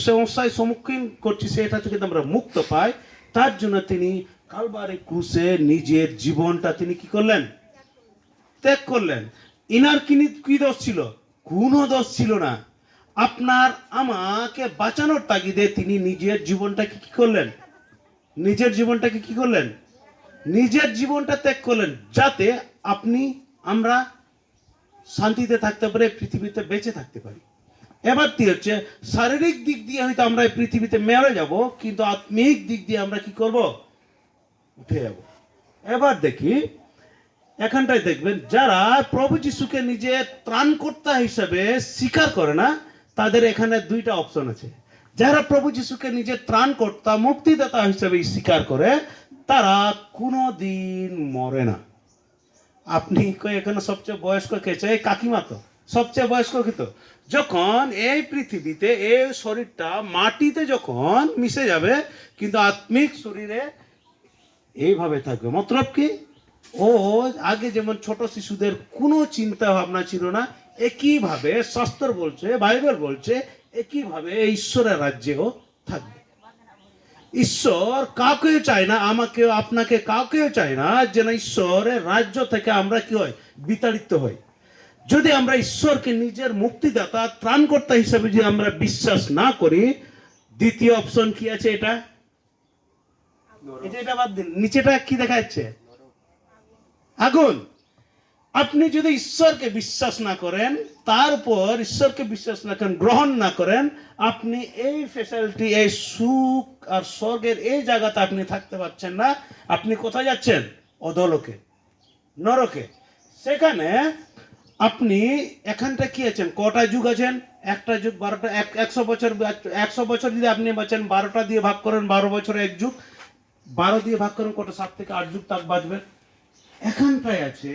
সমস্যায় সম্মুখীন করছি সেটা থেকে আমরা মুক্ত পাই, তার জন্য তিনি কালবারি ক্রুশে নিজের জীবনটা তিনি কি করলেন? ত্যাগ করলেন। ইনার কি দোষ ছিল? কোনো দোষ ছিল না। আপনার আমাকে বাঁচানোর তাগিদে তিনি নিজের জীবনটাকে কি করলেন? নিজের জীবনটাকে কি করলেন? নিজের জীবনটা ত্যাগ করলেন, যাতে আপনি আমরা শান্তিতে থাকতে পারে, পৃথিবীতে বেঁচে থাকতে পারি। এবার কি হচ্ছে, শারীরিক দিক দিয়ে হয়তো আমরা এই পৃথিবীতে মেরে যাব, কিন্তু আত্মিক দিক দিয়ে আমরা কি করব? উঠে যাব। এবার দেখি এখানটায় দেখবেন, যারা প্রভু যিশুকে নিজের ত্রাণকর্তা হিসেবে স্বীকার করে না, তাদের এখানে দুইটা অপশন আছে। যারা প্রভু যিশুকে নিজের ত্রাণকর্তা মুক্তিদাতা হিসেবে স্বীকার করে, তারা কোনো দিন মরে না। আপনি এখানে সবচেয়ে বয়স্ক কে চাই? কাকিমা তো সবচেয়ে বয়স্ক কি? তো যখন এই পৃথিবীতে এই শরীরটা মাটিতে যখন মিশে যাবে, কিন্তু আত্মিক শরীরে এইভাবে থাকবে। মতলব কি, ও আগে যেমন ছোট শিশুদের কোনো চিন্তা ভাবনা ছিল না, একইভাবে শাস্ত্র বলছে, বাইবেল বলছে, একইভাবে ঈশ্বরের রাজ্যেও থাকবে। ঈশ্বর কাউকেও চায় না, আমাকে আপনাকে কাউকেও চায় না যেন ঈশ্বরের রাজ্য থেকে আমরা কি হয়? বিতাড়িত হই। যদি আমরা ঈশ্বরকে নিজের মুক্তিদাতা ত্রাণকর্তা হিসাবে যদি আমরা বিশ্বাস না করি, দ্বিতীয় অপশন কি আছে? এটা এটা বাদ দিন, নিচেটা কি দেখা যাচ্ছে? আগুন। আপনি যদি ঈশ্বরকে বিশ্বাস না করেন, তারপর ঈশ্বরকে বিশ্বাস না করেন, গ্রহণ না করেন, আপনি এই ফ্যাসিলিটি, এই সুখ আর স্বর্গের এই জায়গাতে আপনি থাকতে পারছেন না। আপনি কোথায় যাচ্ছেন? অধলোকে, নরকে। সেখানে আপনি এখানটা কি আছেন? কটা যুগ আছেন? একটা যুগ 12টা, 100 বছর। 100 বছর যদি আপনি বাঁচেন, 12টা দিয়ে ভাগ করেন, 12 বছরে 1 যুগ, 12 দিয়ে ভাগ করেন, কটা? 7 থেকে 8 যুগ তাক বাঁচবেন। এখানটায় আছে